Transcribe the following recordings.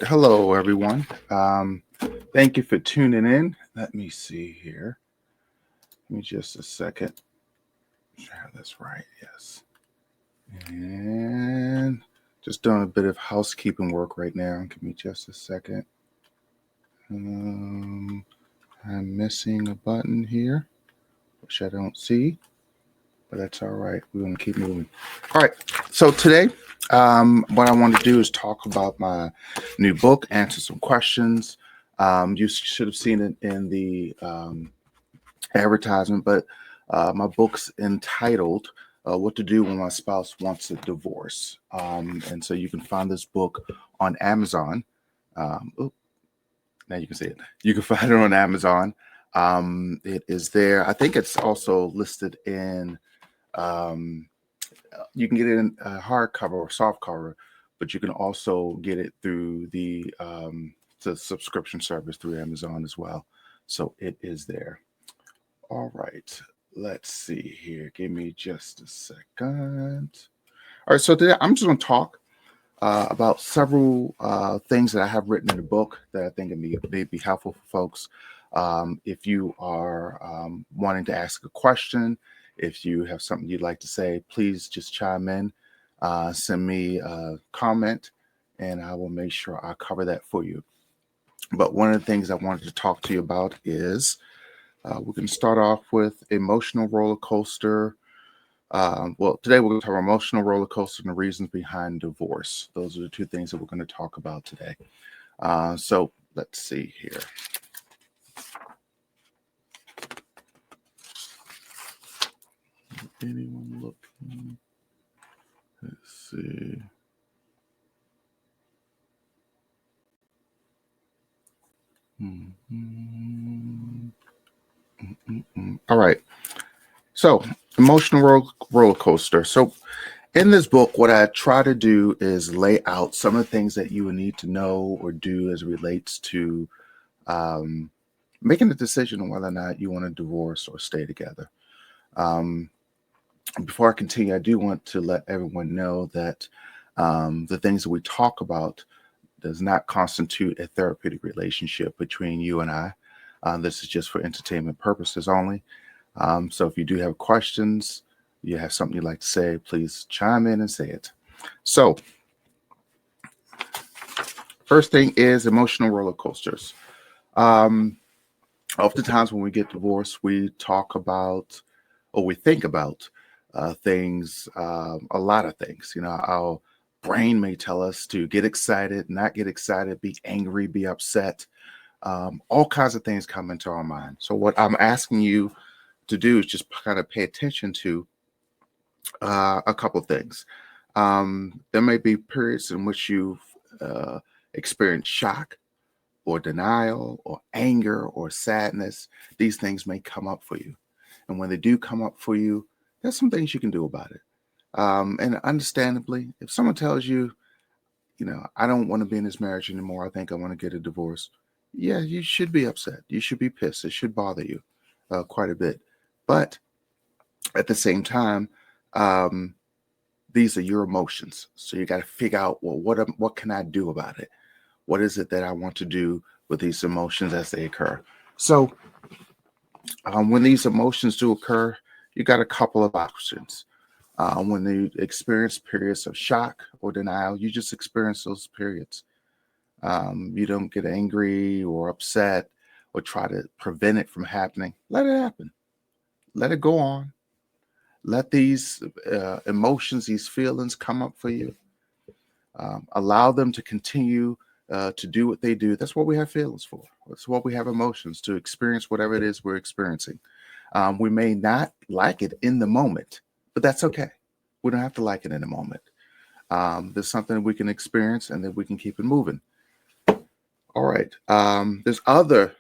right. Hello, everyone. Thank you for tuning in. Let me see here. Give me just a second. Make sure I have this right. Yes. And just doing a bit of housekeeping work right now. Give me just a second. Um, I'm missing a button here, which I don't see, but that's all right. We're going to keep moving. All right. So today, what I want to do is talk about my new book, answer some questions. You should have seen it in the advertisement, but my book's entitled What to Do When My Spouse Wants a Divorce. And so you can find this book on Amazon. Oop, now you can see it. You can find it on Amazon. It is there. I think it's also listed in, um, you can get it in hardcover or soft cover, but you can also get it through the subscription service through Amazon as well. So it is there. All right, let's see here. Give me just a second. All right, so today I'm just going to talk about several things that I have written in the book that I think may be helpful for folks. If you are wanting to ask a question, if you have something you'd like to say, please just chime in, send me a comment, and I will make sure I cover that for you. But one of the things I wanted to talk to you about is we're going to start off with emotional roller coaster. Well, today we're going to talk about emotional roller coaster and the reasons behind divorce. Those are the two things that we're going to talk about today. So let's see here. Anyone looking? Let's see. All right. So, emotional roller coaster. So, in this book, what I try to do is lay out some of the things that you would need to know or do as it relates to um, making a decision on whether or not you want to divorce or stay together. Um, Before I continue, I do want to let everyone know that the things that we talk about does not constitute a therapeutic relationship between you and I. This is just for entertainment purposes only. So if you do have questions, you have something you'd like to say, please chime in and say it. So, first thing is emotional roller coasters. Um, Oftentimes, when we get divorced, we talk about or we think about things, a lot of things. You know, our brain may tell us to get excited, not get excited, be angry, be upset. All kinds of things come into our mind. So, what I'm asking you to do is just kind of pay attention to a couple things. There may be periods in which you've uh, experienced shock or denial or anger or sadness. These things may come up for you. And when they do come up for you, there's some things you can do about it. And understandably, if someone tells you, you know, I don't want to be in this marriage anymore, I think I want to get a divorce, yeah, you should be upset. You should be pissed. It should bother you quite a bit. But at the same time, um, these are your emotions. So you got to figure out, well, what can I do about it? What is it that I want to do with these emotions as they occur? So when these emotions do occur, you got a couple of options. When you experience periods of shock or denial, you just experience those periods. You don't get angry or upset or try to prevent it from happening. Let it happen. Let it go on. Let these emotions, these feelings come up for you. Allow them to continue to do what they do. That's what we have feelings for. That's what we have emotions to experience whatever it is we're experiencing. We may not like it in the moment, but that's okay. We don't have to like it in the moment. There's something we can experience and then we can keep it moving. All right. There's other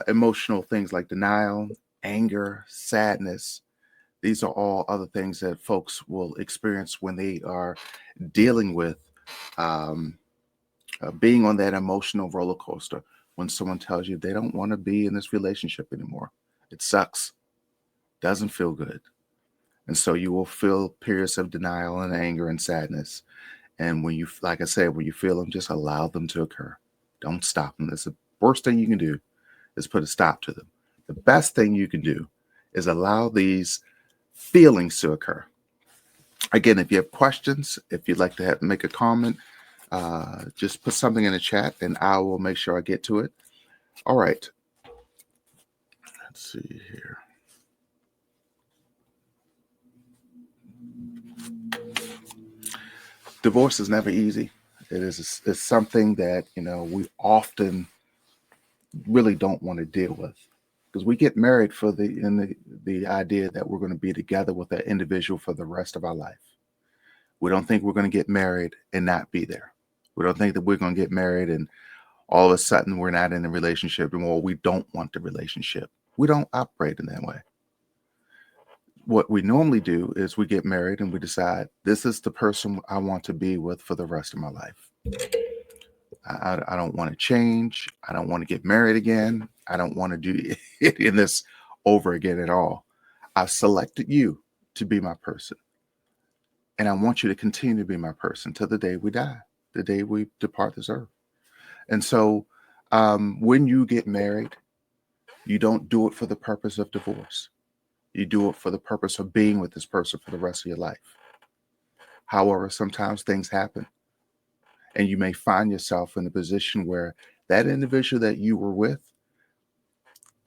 emotional things like denial, anger, sadness. These are all other things that folks will experience when they are dealing with um, being on that emotional roller coaster. When someone tells you they don't want to be in this relationship anymore, it sucks, doesn't feel good. And so you will feel periods of denial and anger and sadness. And when you, like I said, when you feel them, just allow them to occur. Don't stop them. That's the worst thing you can do, is put a stop to them. The best thing you can do is allow these feelings to occur. Again, if you have questions, if you'd like to make a comment, just put something in the chat and I will make sure I get to it. All right. Let's see here. Divorce is never easy. It's something that, we often really don't want to deal with, because we get married for the idea that we're going to be together with that individual for the rest of our life. We don't think we're going to get married and not be there. We don't think that we're going to get married and all of a sudden we're not in a relationship anymore. We don't want the relationship. We don't operate in that way. What we normally do is we get married and we decide, this is the person I want to be with for the rest of my life. I don't want to change. I don't want to get married again. I don't want to do it in this over again at all. I've selected you to be my person. And I want you to continue to be my person till the day we die, the day we depart this earth. And so when you get married, you don't do it for the purpose of divorce. You do it for the purpose of being with this person for the rest of your life. However, sometimes things happen. And you may find yourself in a position where that individual that you were with,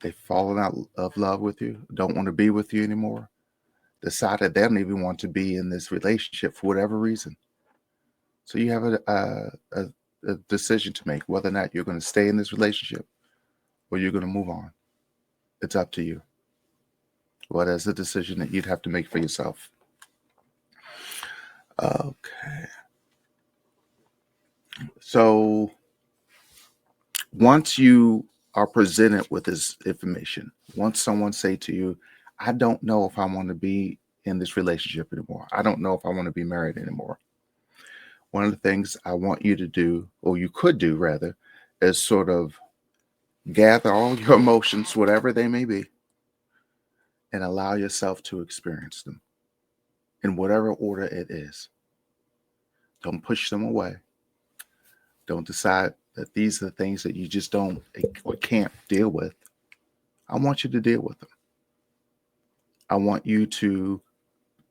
they've fallen out of love with you, don't want to be with you anymore, decided they don't even want to be in this relationship for whatever reason. So you have a decision to make, whether or not you're going to stay in this relationship or you're going to move on. It's up to you. Well, that's a decision that you'd have to make for yourself. Okay. So once you are presented with this information, once someone say to you, I don't know if I want to be in this relationship anymore. I don't know if I want to be married anymore. One of the things I want you to do, or you could do rather, is sort of gather all your emotions, whatever they may be, and allow yourself to experience them in whatever order it is. Don't push them away. Don't decide that these are the things that you just don't or can't deal with. I want you to deal with them. I want you to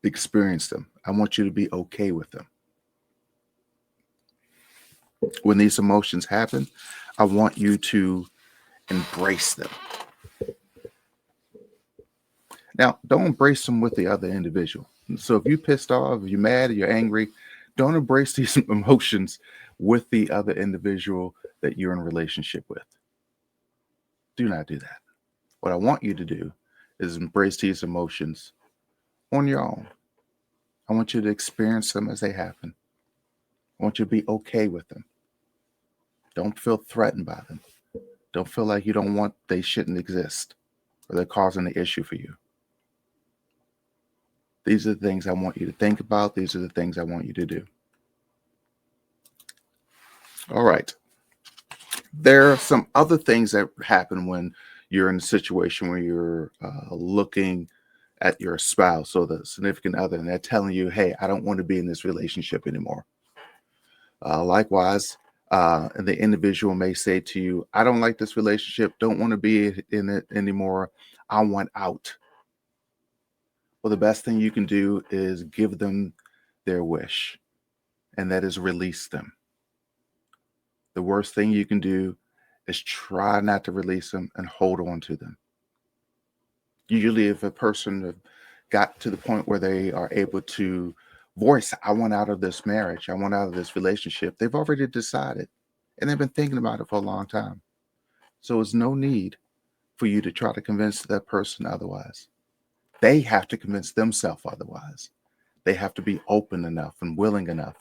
experience them. I want you to be okay with them. When these emotions happen, I want you to embrace them. Now, don't embrace them with the other individual. So if you're pissed off, if you're mad, or you're angry, don't embrace these emotions with the other individual that you're in a relationship with. Do not do that. What I want you to do is embrace these emotions on your own. I want you to experience them as they happen. I want you to be okay with them. Don't feel threatened by them. Don't feel like they shouldn't exist or they're causing the issue for you. These are the things I want you to think about. These are the things I want you to do. All right. There are some other things that happen when you're in a situation where you're looking at your spouse or the significant other, and they're telling you, hey, I don't want to be in this relationship anymore. Likewise, and the individual may say to you, I don't like this relationship, don't want to be in it anymore, I want out. Well, the best thing you can do is give them their wish, and that is release them. The worst thing you can do is try not to release them and hold on to them. Usually, if a person got to the point where they are able to voice, I want out of this marriage, I want out of this relationship, they've already decided, and they've been thinking about it for a long time. So there's no need for you to try to convince that person otherwise. They have to convince themselves otherwise. They have to be open enough and willing enough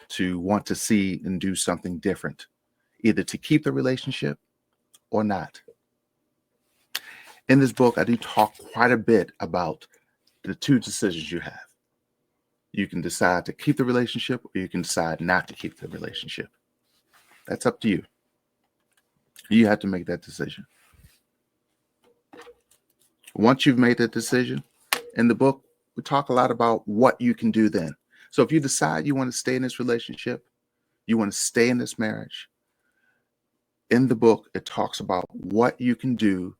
to want to see and do something different, either to keep the relationship or not. In this book, I do talk quite a bit about the two decisions you have. You can decide to keep the relationship or you can decide not to keep the relationship. That's up to you. You have to make that decision. Once you've made that decision, in the book, we talk a lot about what you can do then. So if you decide you want to stay in this relationship, you want to stay in this marriage, in the book, it talks about what you can do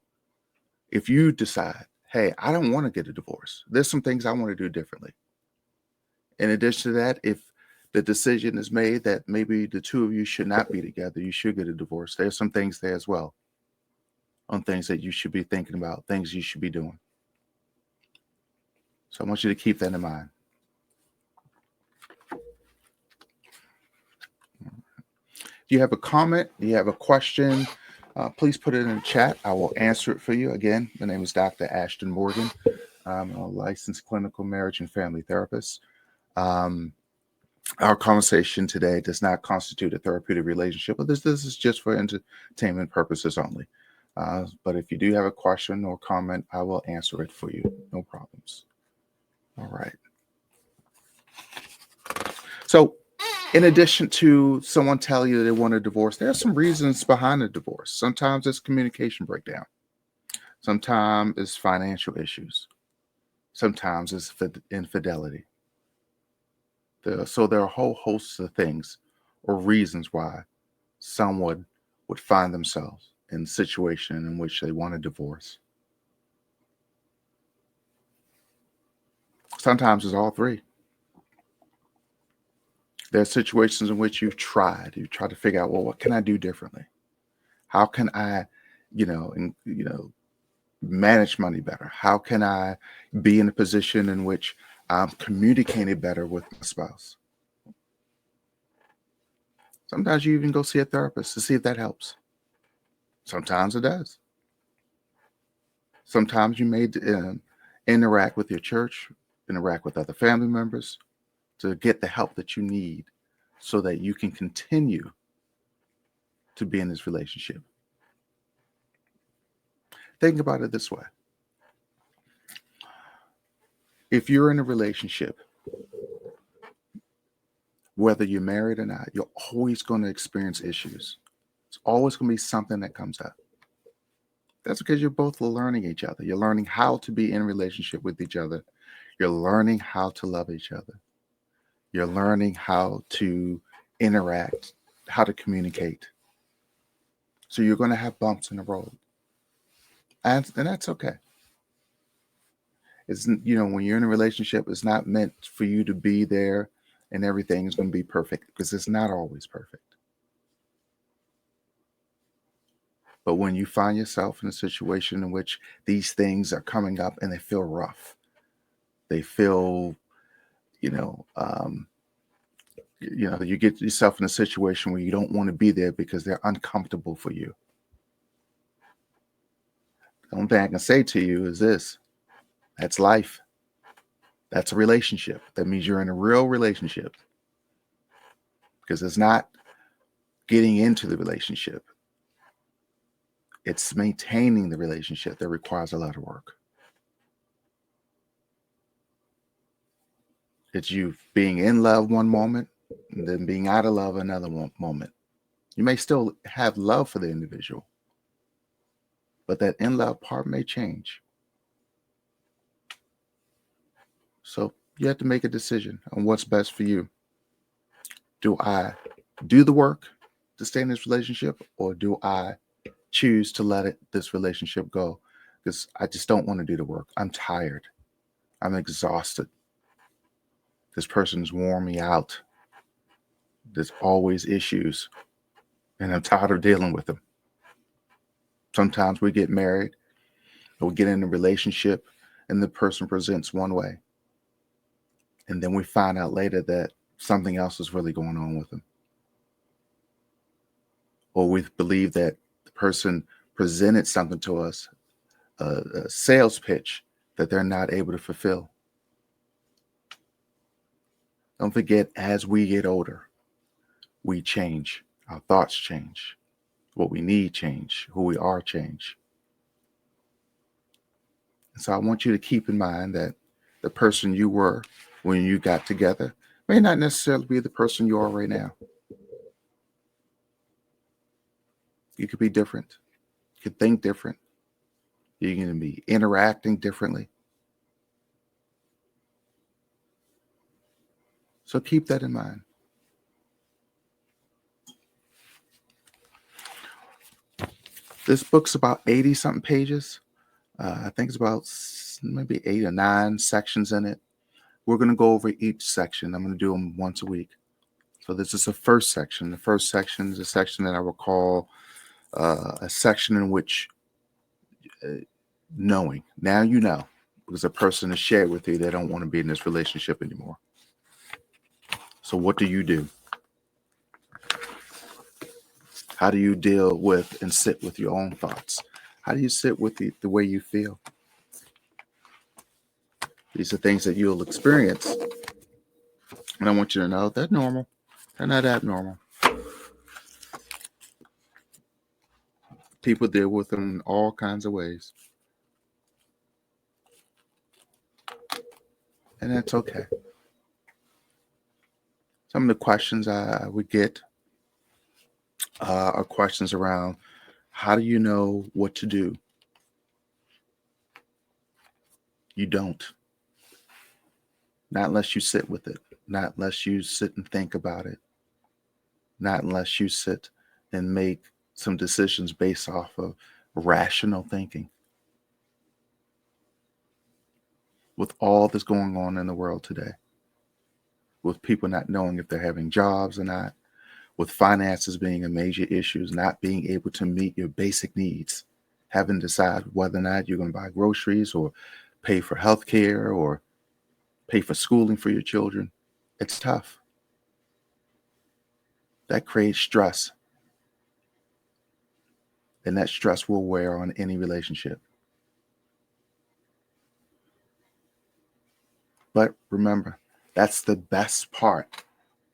if you decide, hey, I don't want to get a divorce. There's some things I want to do differently. In addition to that, if the decision is made that maybe the two of you should not be together, you should get a divorce. There's some things there as well on things that you should be thinking about, things you should be doing. So I want you to keep that in mind. If you have a comment, you have a question, please put it in the chat. I will answer it for you. Again, my name is Dr. Ashton Morgan. I'm a licensed clinical marriage and family therapist. Our conversation today does not constitute a therapeutic relationship, but this is just for entertainment purposes only. But if you do have a question or comment, I will answer it for you. No problems. All right. So, in addition to someone telling you they want a divorce, there are some reasons behind a divorce. Sometimes it's communication breakdown. Sometimes it's financial issues. Sometimes it's infidelity. So there are a whole host of things or reasons why someone would find themselves in a situation in which they want a divorce. Sometimes it's all three. There are situations in which you try to figure out, well, what can I do differently? How can I, manage money better? How can I be in a position in which I'm communicating better with my spouse? Sometimes you even go see a therapist to see if that helps. Sometimes it does. Sometimes you may interact with your church, interact with other family members to get the help that you need so that you can continue to be in this relationship. Think about it this way. If you're in a relationship, whether you're married or not, you're always going to experience issues. It's always going to be something that comes up. That's because you're both learning each other. You're learning how to be in relationship with each other. You're learning how to love each other. You're learning how to interact, how to communicate. So you're going to have bumps in the road. And that's okay. It's, when you're in a relationship, it's not meant for you to be there and everything is going to be perfect, because it's not always perfect. But when you find yourself in a situation in which these things are coming up and they feel rough, they feel, you get yourself in a situation where you don't want to be there because they're uncomfortable for you. The only thing I can say to you is this: that's life. That's a relationship. That means you're in a real relationship, because it's not getting into the relationship. It's maintaining the relationship that requires a lot of work. It's you being in love one moment and then being out of love another moment. You may still have love for the individual, but that in love part may change. So you have to make a decision on what's best for you. Do I do the work to stay in this relationship, or do I choose to let this relationship go? Because I just don't want to do the work. I'm tired. I'm exhausted. This person's worn me out. There's always issues, and I'm tired of dealing with them. Sometimes we get married or we get in a relationship and the person presents one way, and then we find out later that something else is really going on with them. Or we believe that the person presented something to us, a sales pitch that they're not able to fulfill. Don't forget, as we get older, we change. Our thoughts change. What we need change. Who we are change. And so I want you to keep in mind that the person you were when you got together may not necessarily be the person you are right now. You could be different. You could think different. You're going to be interacting differently. So keep that in mind. This book's about 80 something pages. I think it's about maybe 8 or 9 sections in it. We're going to go over each section. I'm going to do them once a week. So this is the first section. The first section is a section that I will call a section in which knowing. Now you know, because a person has shared with you they don't want to be in this relationship anymore. So what do you do? How do you deal with and sit with your own thoughts? How do you sit with the way you feel? These are things that you'll experience. And I want you to know they're normal. They're not abnormal. People deal with them in all kinds of ways. And that's okay. Some of the questions I would get are questions around how do you know what to do? You don't. Not unless you sit with it. Not unless you sit and think about it. Not unless you sit and make some decisions based off of rational thinking. With all that's going on in the world today, with people not knowing if they're having jobs or not, with finances being a major issue, not being able to meet your basic needs, having to decide whether or not you're going to buy groceries or pay for health care or pay for schooling for your children. It's tough. That creates stress. And that stress will wear on any relationship. But remember, that's the best part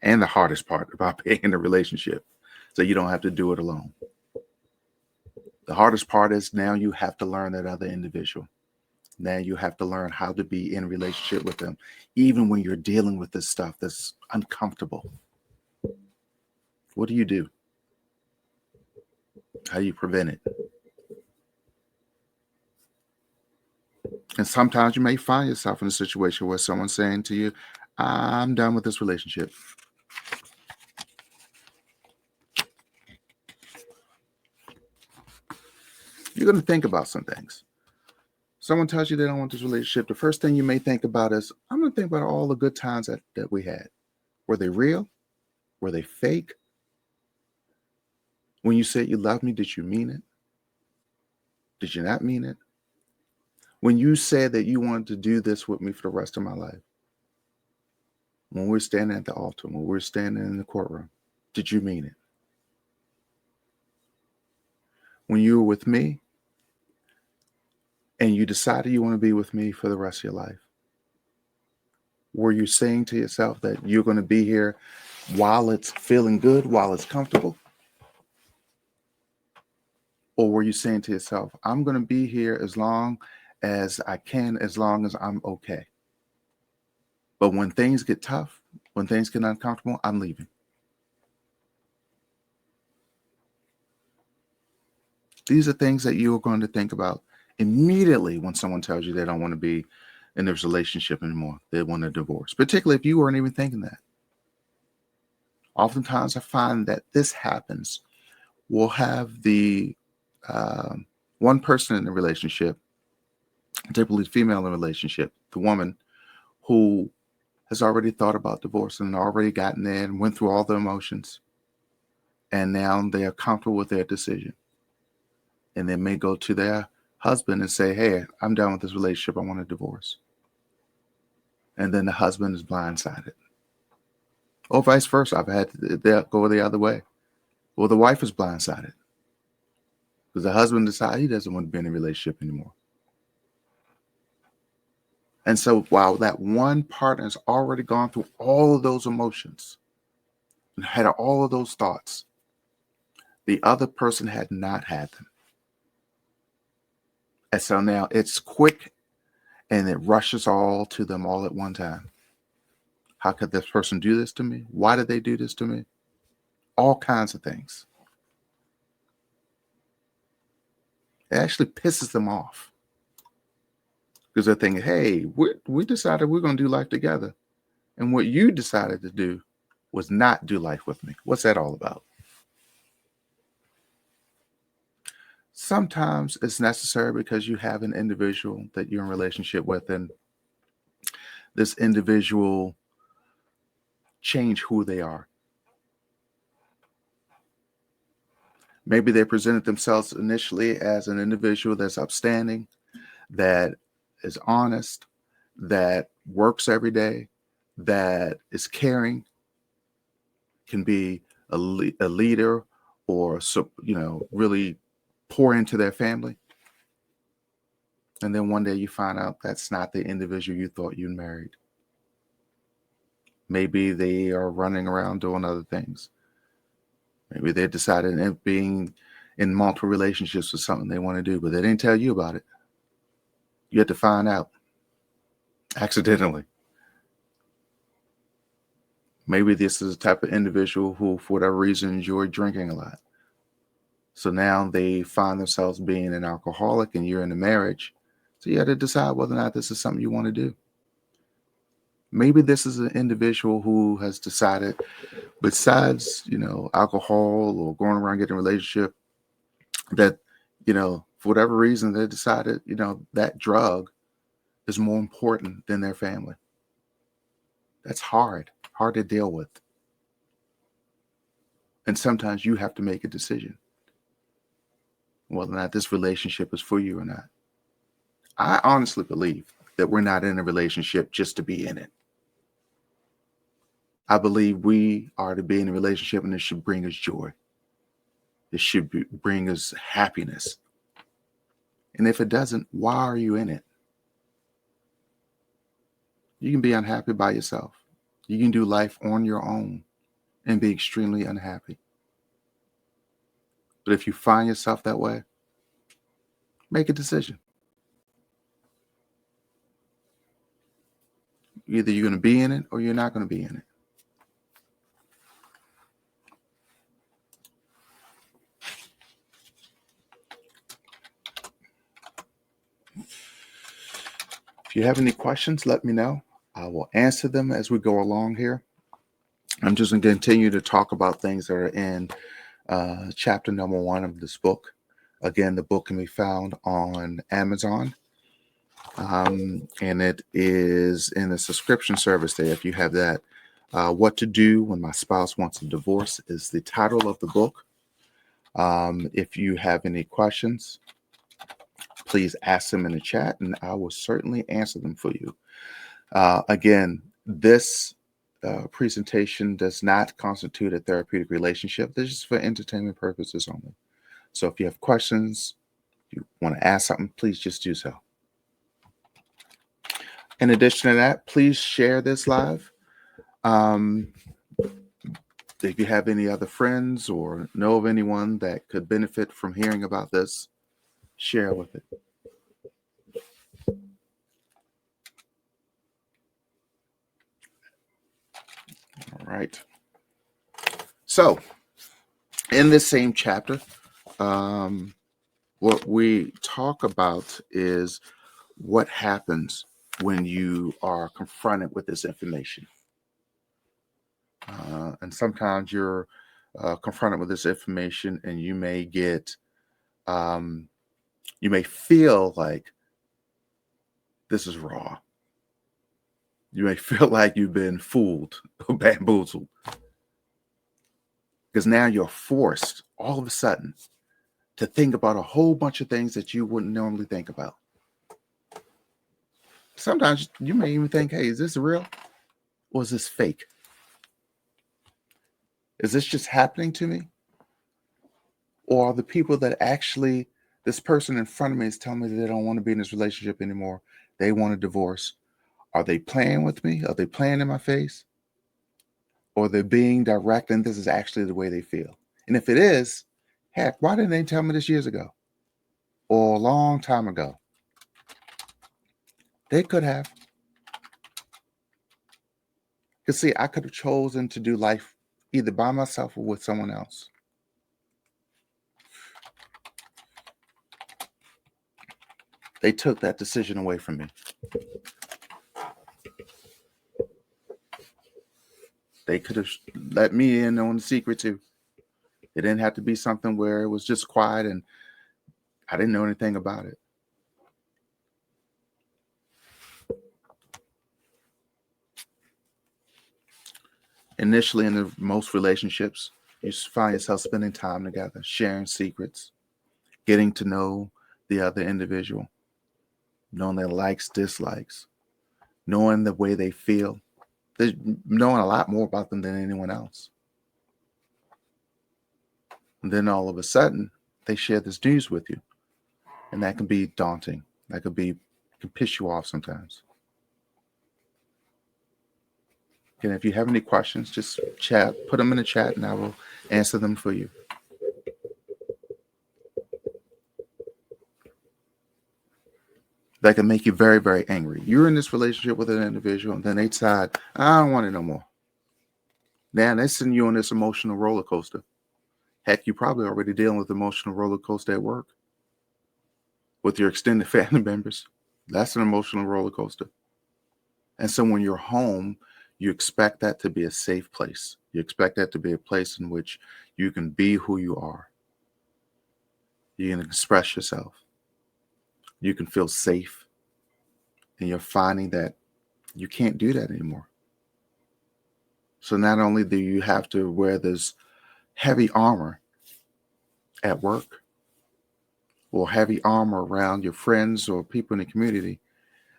and the hardest part about being in a relationship. So you don't have to do it alone. The hardest part is now you have to learn that other individual. Now you have to learn how to be in relationship with them, even when you're dealing with this stuff that's uncomfortable. What do you do? How do you prevent it? And sometimes you may find yourself in a situation where someone's saying to you, I'm done with this relationship. You're going to think about some things. Someone tells you they don't want this relationship. The first thing you may think about is, I'm going to think about all the good times that we had. Were they real? Were they fake? When you said you loved me, did you mean it? Did you not mean it? When you said that you wanted to do this with me for the rest of my life, when we're standing at the altar, when we're standing in the courtroom, did you mean it? When you were with me and you decided you want to be with me for the rest of your life, were you saying to yourself that you're going to be here while it's feeling good, while it's comfortable? Or were you saying to yourself, I'm going to be here as long as I can, as long as I'm okay. But when things get tough, when things get uncomfortable, I'm leaving. These are things that you are going to think about immediately when someone tells you they don't want to be in this relationship anymore. They want a divorce, particularly if you weren't even thinking that. Oftentimes I find that this happens. We'll have the one person in the relationship, typically female in the relationship, the woman who has already thought about divorce and already gotten there and went through all the emotions. And now they are comfortable with their decision. And they may go to their husband and say, hey, I'm done with this relationship. I want a divorce. And then the husband is blindsided. Or vice versa. I've had that go the other way. Well, the wife is blindsided because the husband decides he doesn't want to be in a relationship anymore. And so while that one partner has already gone through all of those emotions and had all of those thoughts, the other person had not had them. And so now it's quick and it rushes all to them all at one time. How could this person do this to me? Why did they do this to me? All kinds of things. It actually pisses them off because they're thinking, hey, we decided we're going to do life together. And what you decided to do was not do life with me. What's that all about? Sometimes it's necessary because you have an individual that you're in relationship with, and this individual change who they are. Maybe they presented themselves initially as an individual that's upstanding, that is honest, that works every day, that is caring, can be a leader, or really pour into their family. And then one day you find out that's not the individual you thought you married. Maybe they are running around doing other things. Maybe they decided that being in multiple relationships was something they want to do, but they didn't tell you about it. You had to find out accidentally. Maybe this is a type of individual who, for whatever reason, enjoyed drinking a lot. So now they find themselves being an alcoholic, and you're in a marriage. So you had to decide whether or not this is something you want to do. Maybe this is an individual who has decided, besides, alcohol or going around getting a relationship, that, for whatever reason, they decided, that drug is more important than their family. That's hard to deal with. And sometimes you have to make a decision whether or not this relationship is for you or not. I honestly believe that we're not in a relationship just to be in it. I believe we are to be in a relationship, and it should bring us joy. It should bring us happiness. And if it doesn't, why are you in it? You can be unhappy by yourself. You can do life on your own and be extremely unhappy. But if you find yourself that way, make a decision. Either you're going to be in it or you're not going to be in it. If you have any questions, let me know. I will answer them as we go along here. I'm just going to continue to talk about things that are in chapter number 1 of this book. Again, the book can be found on Amazon. And it is in the subscription service there, if you have that. What to Do When My Spouse Wants a Divorce is the title of the book. If you have any questions, please ask them in the chat, and I will certainly answer them for you. Again, this presentation does not constitute a therapeutic relationship. This is for entertainment purposes only. So if you have questions, you want to ask something, please just do so. In addition to that, please share this live. If you have any other friends or know of anyone that could benefit from hearing about this, share with it. All right. So, in this same chapter, what we talk about is what happens when you are confronted with this information. And sometimes you're confronted with this information, and you may feel like this is raw. You may feel like you've been fooled or bamboozled, because now you're forced all of a sudden to think about a whole bunch of things that you wouldn't normally think about. Sometimes you may even think, hey, is this real or is this fake? Is this just happening to me? Or are the people that actually, this person in front of me is telling me that they don't want to be in this relationship anymore, they want a divorce? Are they playing with me? Are they playing in my face? Or they're being direct, and this is actually the way they feel? And if it is, heck, why didn't they tell me this years ago or a long time ago? They could have. Because see, I could have chosen to do life either by myself or with someone else. They took that decision away from me. They could have let me in on the secret too. It didn't have to be something where it was just quiet and I didn't know anything about it. Initially, in most relationships, you find yourself spending time together, sharing secrets, getting to know the other individual, knowing their likes, dislikes, knowing the way they feel. They're knowing a lot more about them than anyone else. And then all of a sudden, they share this news with you. And that can be daunting. That can piss you off sometimes. And if you have any questions, just put them in the chat and I will answer them for you. That can make you very, very angry. You're in this relationship with an individual and then they decide, I don't want it no more. Now they send you on this emotional roller coaster. Heck, you're probably already dealing with emotional roller coaster at work with your extended family members. That's an emotional roller coaster. And so when you're home, you expect that to be a safe place. You expect that to be a place in which you can be who you are. You can express yourself. You can feel safe. And you're finding that you can't do that anymore. So not only do you have to wear this heavy armor at work or heavy armor around your friends or people in the community,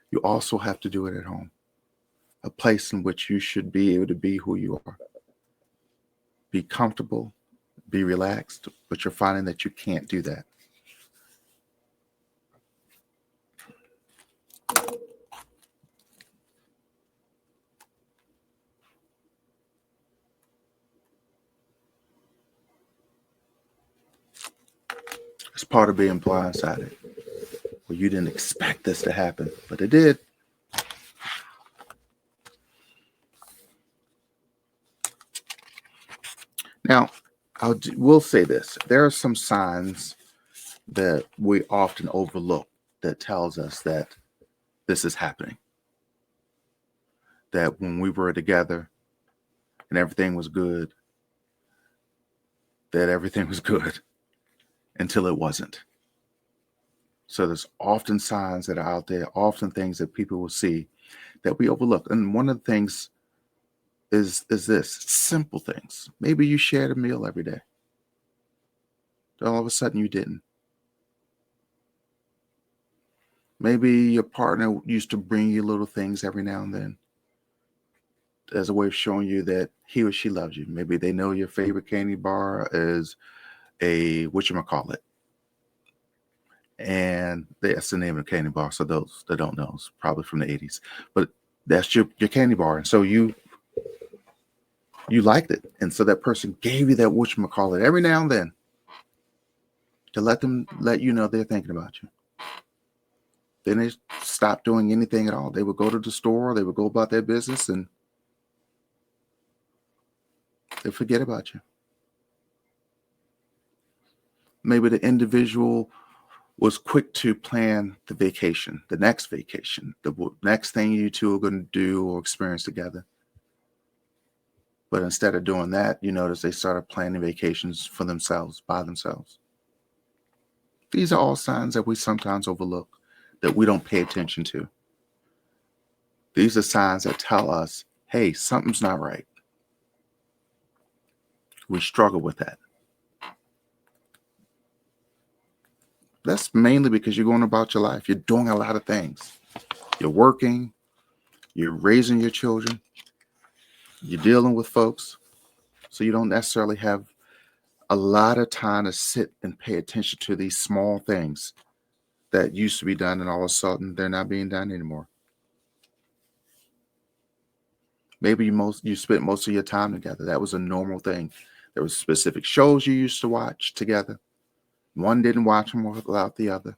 you also have to do it at home. A place in which you should be able to be who you are. Be comfortable, be relaxed, but you're finding that you can't do that. It's part of being blindsided, where you didn't expect this to happen, but it did. Now, we'll say this. There are some signs that we often overlook that tells us that this is happening. That when we were together and everything was good, that everything was good until it wasn't. So there's often signs that are out there, often things that people will see that we overlook. And one of the things is this simple things. Maybe you shared a meal every day. Then all of a sudden you didn't. Maybe your partner used to bring you little things every now and then as a way of showing you that he or she loves you. Maybe they know your favorite candy bar is a whatchamacallit. And that's the name of the candy bar. So those that don't know, it's probably from the 80s. But that's your candy bar. And so you liked it. And so that person gave you that whatchamacallit every now and then to let you know they're thinking about you. Then they stopped doing anything at all. They would go to the store, they would go about their business, and they forget about you. Maybe the individual was quick to plan the vacation, the next vacation, the next thing you two are going to do or experience together. But instead of doing that, you notice they started planning vacations for themselves, by themselves. These are all signs that we sometimes overlook, that we don't pay attention to. These are signs that tell us, hey, something's not right. We struggle with that. That's mainly because you're going about your life. You're doing a lot of things. You're working, you're raising your children, you're dealing with folks. So you don't necessarily have a lot of time to sit and pay attention to these small things that used to be done, and all of a sudden they're not being done anymore. Maybe you spent most of your time together. That was a normal thing. There were specific shows you used to watch together. One didn't watch them without the other.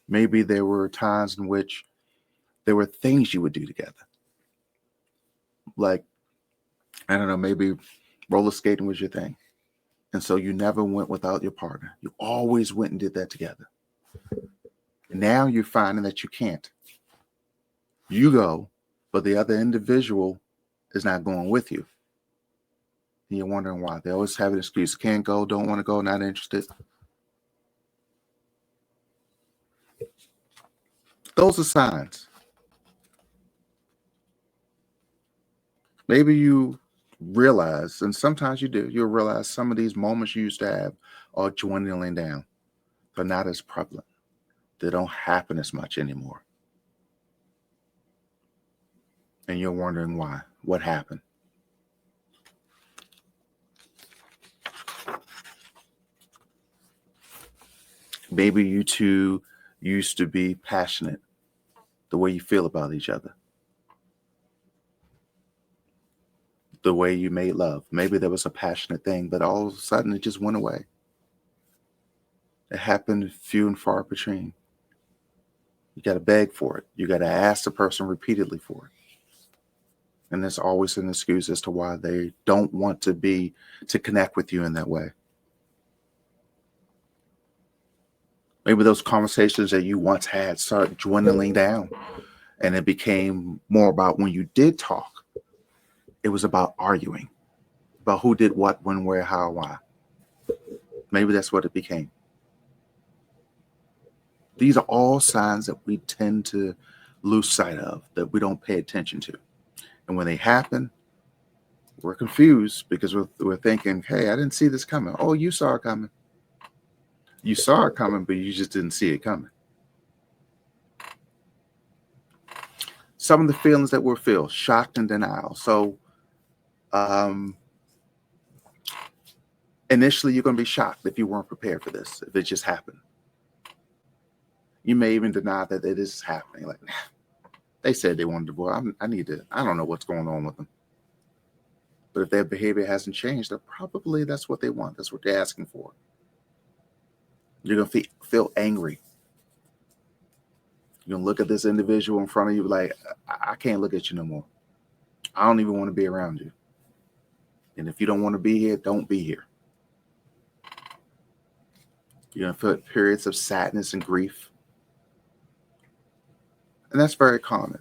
Maybe there were times in which there were things you would do together. Like, I don't know, maybe roller skating was your thing. And so you never went without your partner. You always went and did that together. Now you're finding that you can't. You go, but the other individual is not going with you. And you're wondering why. They always have an excuse. Can't go, don't want to go, not interested. Those are signs. Maybe you realize, and sometimes you do, you'll realize some of these moments you used to have are dwindling down. They're not as prevalent. They don't happen as much anymore. And you're wondering why. What happened? Maybe you two used to be passionate the way you feel about each other, the way you made love. Maybe there was a passionate thing, but all of a sudden it just went away. It happened few and far between. You got to beg for it. You got to ask the person repeatedly for it. And there's always an excuse as to why they don't want to connect with you in that way. Maybe those conversations that you once had started dwindling down, and it became more about when you did talk, it was about arguing, about who did what, when, where, how, why. Maybe that's what it became. These are all signs that we tend to lose sight of, that we don't pay attention to. And when they happen, we're confused because we're thinking, hey, I didn't see this coming. Oh, you saw it coming. You saw it coming, but you just didn't see it coming. Some of the feelings that we'll feel: shocked and denial. So initially, you're going to be shocked if you weren't prepared for this, if it just happened. You may even deny that it is happening. Like, they said they wanted to go. I don't know what's going on with them. But if their behavior hasn't changed, that's what they want. That's what they're asking for. You're going to feel angry. You're going to look at this individual in front of you like, I can't look at you no more. I don't even want to be around you. And if you don't want to be here, don't be here. You're going to feel periods of sadness and grief. And that's very common.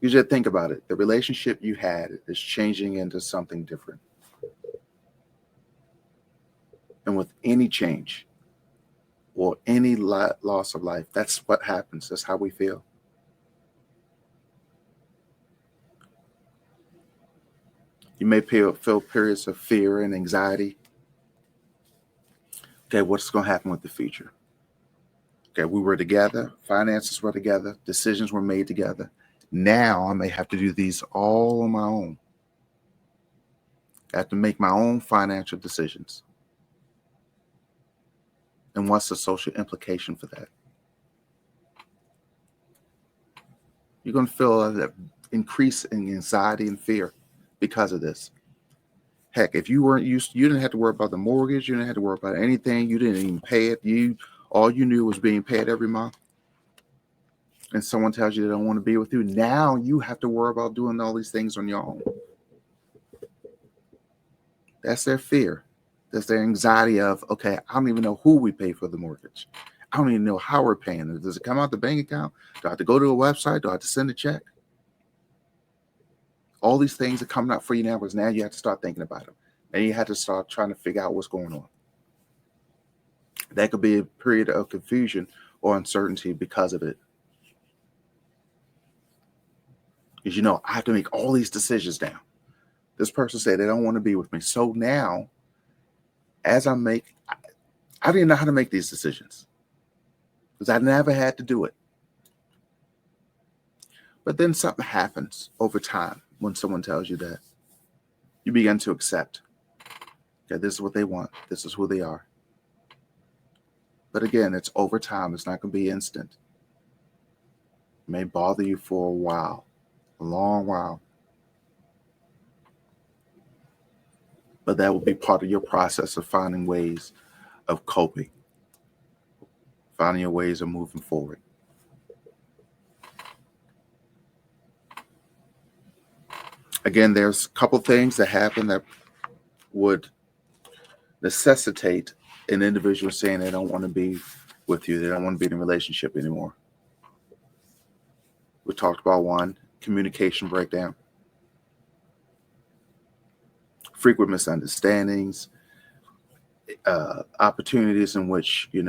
You just think about it. The relationship you had is changing into something different. And with any change or any loss of life, that's what happens. That's how we feel. You may feel periods of fear and anxiety. Okay, what's going to happen with the future? Okay, we were together. Finances were together. Decisions were made together. Now I may have to do these all on my own. I have to make my own financial decisions. And what's the social implication for that? You're going to feel that increase in anxiety and fear because of this. Heck, if you weren't used, you didn't have to worry about the mortgage. You didn't have to worry about anything. You didn't even pay it. All you knew was being paid every month. And someone tells you they don't want to be with you. Now you have to worry about doing all these things on your own. That's their fear. That's their anxiety of, okay, I don't even know who we pay for the mortgage. I don't even know how we're paying it. Does it come out the bank account? Do I have to go to a website? Do I have to send a check? All these things are coming up for you now because now you have to start thinking about them. And you have to start trying to figure out what's going on. That could be a period of confusion or uncertainty because of it. Because, I have to make all these decisions now. This person said they don't want to be with me. So now, I didn't know how to make these decisions because I never had to do it. But then something happens over time when someone tells you that. You begin to accept that this is what they want. This is who they are. But again, it's over time. It's not going to be instant. It may bother you for a while, a long while. But that will be part of your process of finding ways of coping, finding your ways of moving forward. Again, there's a couple things that happen that would necessitate an individual saying they don't want to be with you. They don't want to be in a relationship anymore. We talked about one, communication breakdown. frequent misunderstandings, opportunities in which, you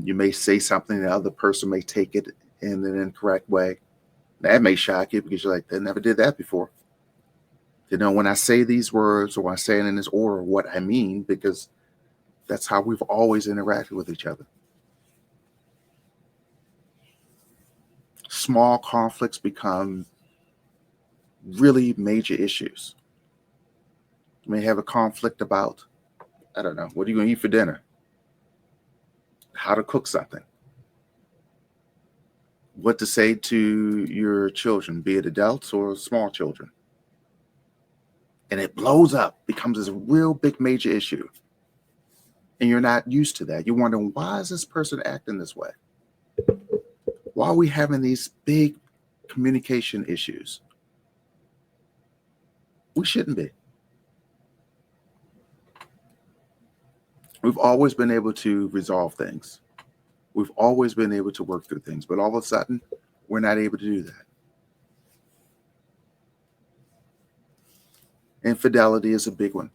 may say something, the other person may take it in an incorrect way. That may shock you because you're like, they never did that before. When I say these words or when I say it in this order, what I mean, because that's how we've always interacted with each other. Small conflicts become really major issues. You may have a conflict about, I don't know, what are you going to eat for dinner? How to cook something. What to say to your children, be it adults or small children. And it blows up, becomes this real big major issue. And you're not used to that. You're wondering, why is this person acting this way? Why are we having these big communication issues? We shouldn't be. We've always been able to resolve things. We've always been able to work through things, but all of a sudden, we're not able to do that. Infidelity is a big one.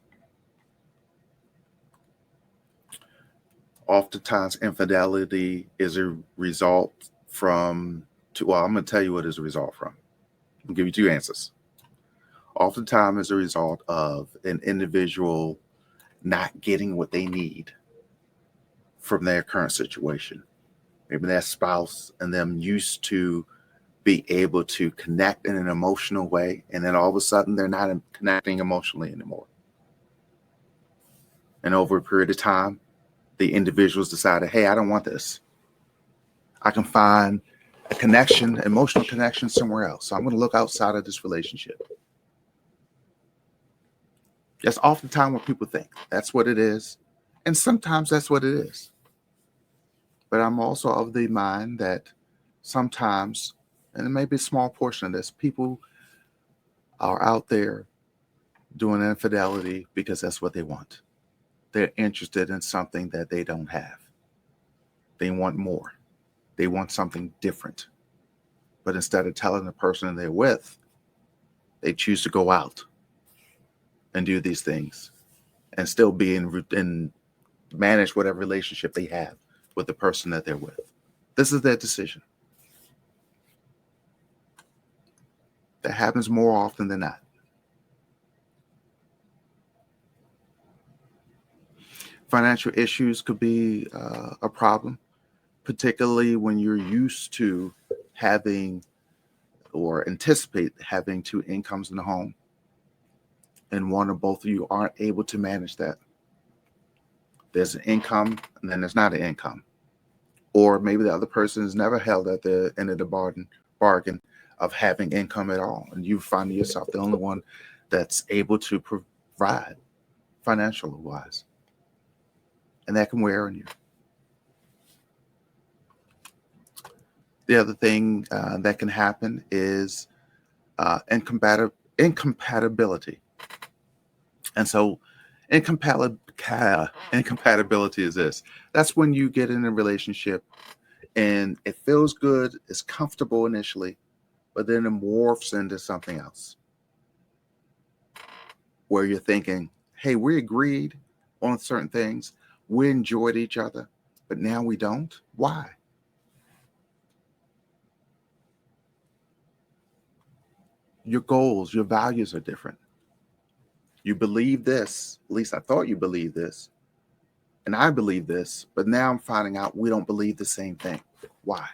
Oftentimes, infidelity is a result I'm going to tell you what is a result from. I'll give you two answers. Oftentimes, as a result of an individual not getting what they need from their current situation. Maybe their spouse and them used to be able to connect in an emotional way, and then all of a sudden they're not connecting emotionally anymore. And over a period of time, the individuals decided, hey, I don't want this. I can find a connection, emotional connection somewhere else. So I'm going to look outside of this relationship. That's oftentimes what people think. That's what it is. And sometimes that's what it is. But I'm also of the mind that sometimes, and it may be a small portion of this, people are out there doing infidelity because that's what they want. They're interested in something that they don't have. They want more. They want something different. But instead of telling the person they're with, they choose to go out and do these things and still be in manage whatever relationship they have with the person that they're with. This is their decision. That happens more often than not. Financial issues could be a problem, particularly when you're used to having or anticipate having two incomes in the home, and one or both of you aren't able to manage that. There's an income, and then there's not an income. Or maybe the other person has never held at the end of the bargain of having income at all, and you find yourself the only one that's able to provide financially wise. And that can wear on you. The other thing that can happen is incompatibility. And so incompatibility is this. That's when you get in a relationship and it feels good, it's comfortable initially, but then it morphs into something else. Where you're thinking, hey, we agreed on certain things. We enjoyed each other, but now we don't. Why? Your goals, your values are different. You believe this, at least I thought you believed this, and I believe this, but now I'm finding out we don't believe the same thing. Why?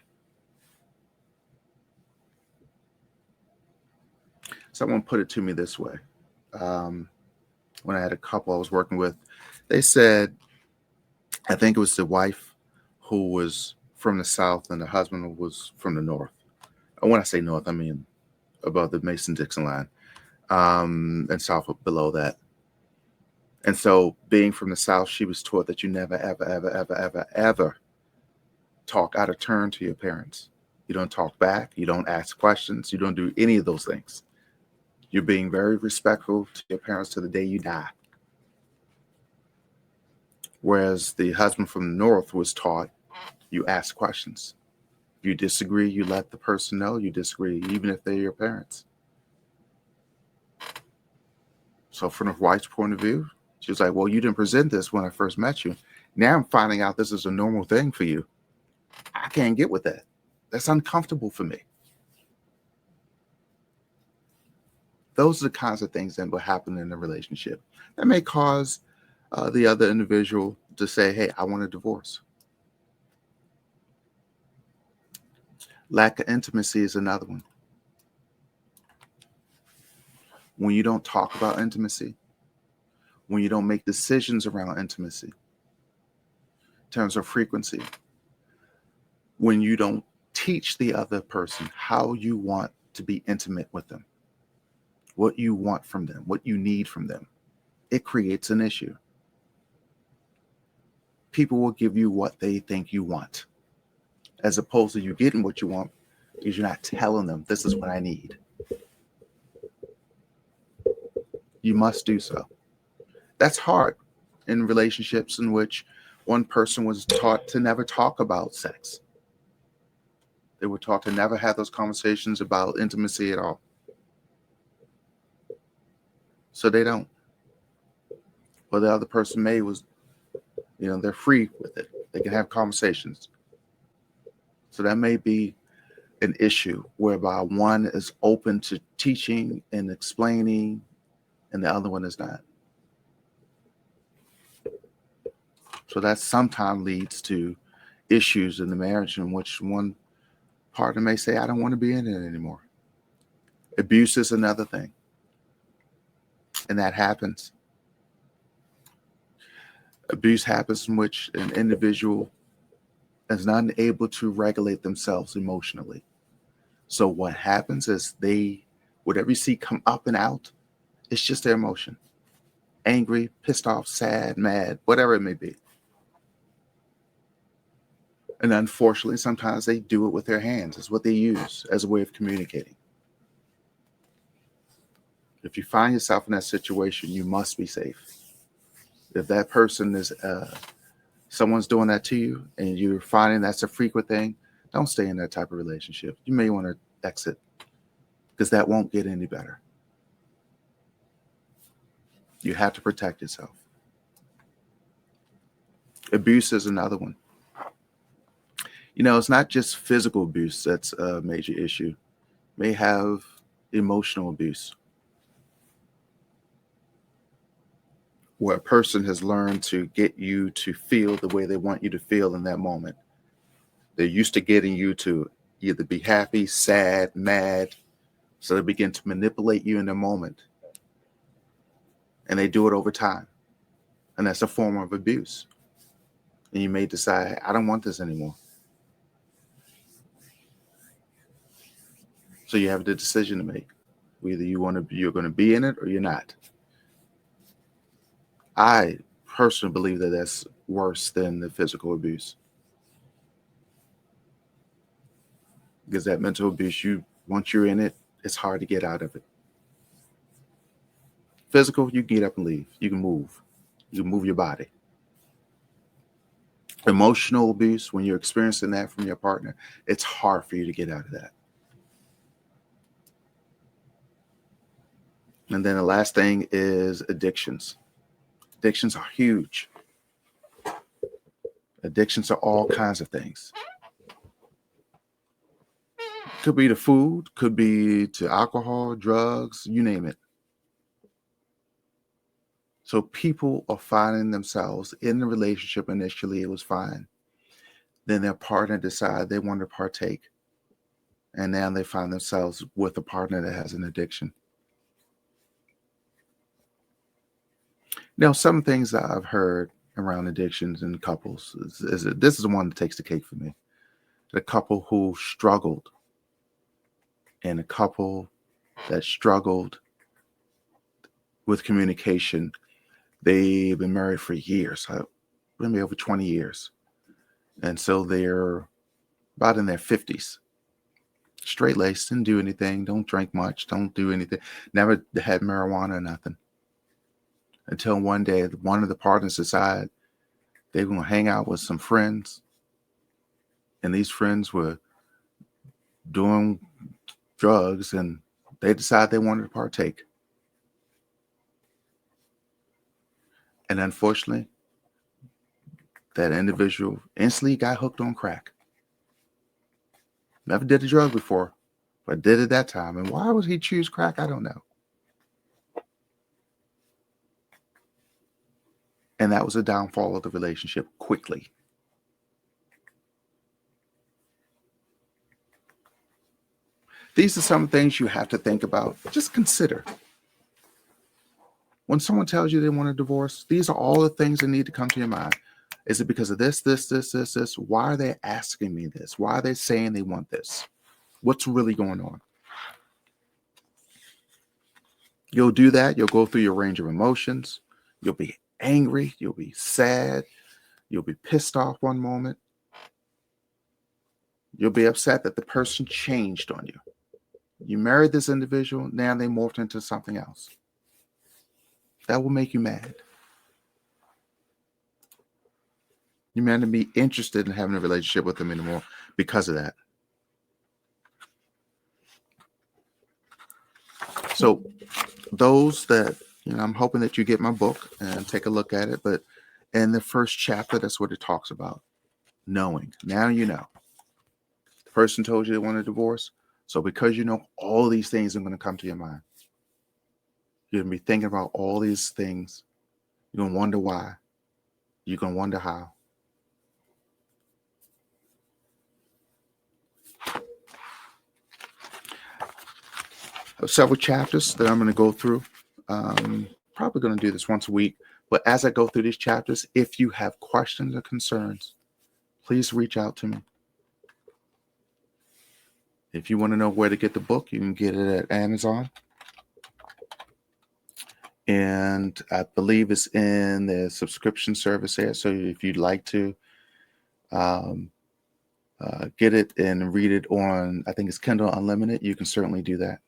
Someone put it to me this way. When I had a couple I was working with, they said, I think it was the wife who was from the South and the husband was from the North. And when I say North, I mean above the Mason-Dixon line, and south below that. And so being from the South, she was taught that you never, ever, ever, ever, ever, ever talk out of turn to your parents. You don't talk back. You don't ask questions. You don't do any of those things. You're being very respectful to your parents to the day you die. Whereas the husband from the North was taught you ask questions. You disagree, you let the person know you disagree, even if they're your parents. So from the wife's point of view, she was like, well, you didn't present this when I first met you. Now I'm finding out this is a normal thing for you. I can't get with that. That's uncomfortable for me. Those are the kinds of things that will happen in a relationship that may cause the other individual to say, hey, I want a divorce. Lack of intimacy is another one. When you don't talk about intimacy, when you don't make decisions around intimacy, in terms of frequency, when you don't teach the other person how you want to be intimate with them, what you want from them, what you need from them, it creates an issue. People will give you what they think you want, as opposed to you getting what you want because you're not telling them, this is what I need. You must do so. That's hard in relationships in which one person was taught to never talk about sex. They were taught to never have those conversations about intimacy at all. So they don't. What the other person made was, they're free with it. They can have conversations. So that may be an issue whereby one is open to teaching and explaining and the other one is not. So that sometimes leads to issues in the marriage in which one partner may say, I don't want to be in it anymore. Abuse is another thing. And that happens. Abuse happens in which an individual is not able to regulate themselves emotionally. So what happens is whatever you see come up and out, it's just their emotion. Angry, pissed off, sad, mad, whatever it may be. And unfortunately, sometimes they do it with their hands. It's what they use as a way of communicating. If you find yourself in that situation, you must be safe. If that person is, someone's doing that to you and you're finding that's a frequent thing, don't stay in that type of relationship. You may want to exit because that won't get any better. You have to protect yourself. Abuse is another one. It's not just physical abuse that's a major issue. You may have emotional abuse, where a person has learned to get you to feel the way they want you to feel in that moment. They're used to getting you to either be happy, sad, mad, so they begin to manipulate you in the moment. And they do it over time. And that's a form of abuse. And you may decide, I don't want this anymore. So you have the decision to make. Either you're going to be in it or you're not. I personally believe that that's worse than the physical abuse. Because that mental abuse, once you're in it, it's hard to get out of it. Physical, you can get up and leave. You can move. You can move your body. Emotional abuse, when you're experiencing that from your partner, it's hard for you to get out of that. And then the last thing is addictions. Addictions are huge. Addictions are all kinds of things. Could be to food, could be to alcohol, drugs, you name it. So people are finding themselves in the relationship. Initially, it was fine. Then their partner decided they want to partake. And now they find themselves with a partner that has an addiction. Now, some things that I've heard around addictions in couples is that this is the one that takes the cake for me. The couple who struggled and a couple that struggled with communication. They've been married for years, maybe over 20 years. And so they're about in their 50s. Straight-laced, didn't do anything, don't drink much, don't do anything. Never had marijuana or nothing. Until one day, one of the partners decided they were going to hang out with some friends. And these friends were doing drugs and they decided they wanted to partake. And unfortunately, that individual instantly got hooked on crack. Never did a drug before, but did it that time. And why would he choose crack? I don't know. And that was a downfall of the relationship quickly. These are some things you have to think about. Just consider. When someone tells you they want a divorce, these are all the things that need to come to your mind. Is it because of this? Why are they asking me this? Why are they saying they want this? What's really going on? You'll do that. You'll go through your range of emotions. You'll be angry. You'll be sad. You'll be pissed off one moment. You'll be upset that the person changed on you. You married this individual. Now they morphed into something else. That will make you mad. You may not be interested in having a relationship with them anymore because of that. So those that, I'm hoping that you get my book and take a look at it. But in the first chapter, that's what it talks about. Knowing. Now you know. The person told you they want a divorce. So because you know, all these things are going to come to your mind. You're going to be thinking about all these things. You're going to wonder why. You're going to wonder how. Several chapters that I'm going to go through. Probably going to do this once a week. But as I go through these chapters, if you have questions or concerns, please reach out to me. If you want to know where to get the book, you can get it at Amazon. And I believe it's in the subscription service there. So if you'd like to get it and read it on, I think it's Kindle Unlimited, you can certainly do that.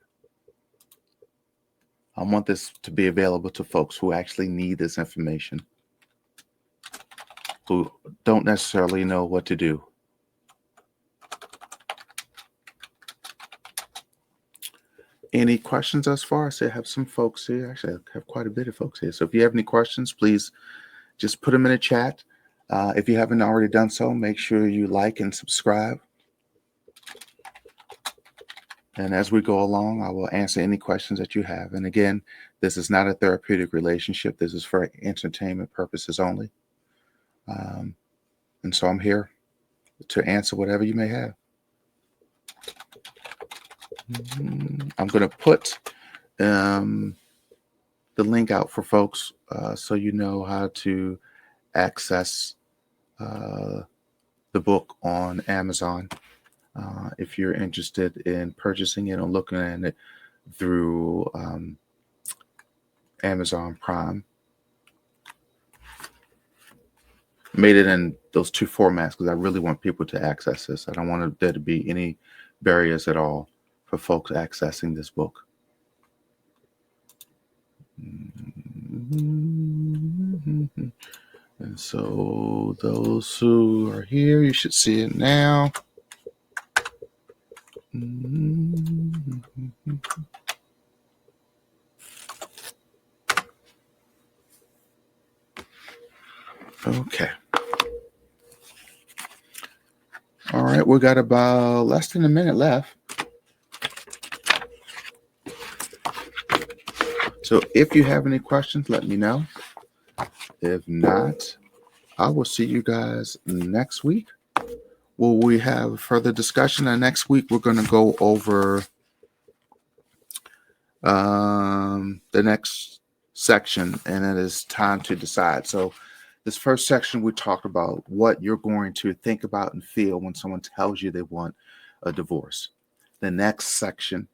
I want this to be available to folks who actually need this information, who don't necessarily know what to do. Any questions thus far? I say I have some folks here. Actually, I have quite a bit of folks here. So if you have any questions, please just put them in the chat. If you haven't already done so, make sure you like and subscribe. And as we go along, I will answer any questions that you have. And again, this is not a therapeutic relationship. This is for entertainment purposes only. And so I'm here to answer whatever you may have. I'm going to put the link out for folks so you know how to access the book on Amazon. If you're interested in purchasing it or looking at it through Amazon Prime. Made it in those two formats because I really want people to access this. I don't want there to be any barriers at all for folks accessing this book. And so those who are here, you should see it now. Okay. All right, we got about less than a minute left. So if you have any questions, let me know. If not, I will see you guys next week. Will we have further discussion? And next week, we're going to go over the next section, and it is time to decide. So this first section, we talked about what you're going to think about and feel when someone tells you they want a divorce. The next section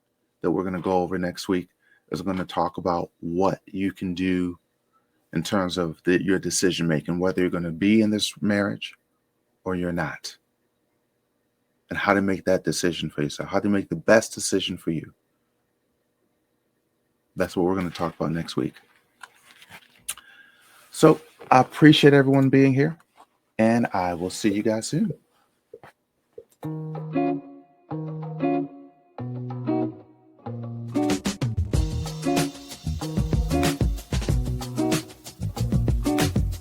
that we're going to go over next week is going to talk about what you can do in terms of your decision making, whether you're going to be in this marriage or you're not, and how to make that decision for yourself, how to make the best decision for you. That's what we're going to talk about next week. So I appreciate everyone being here, and I will see you guys soon.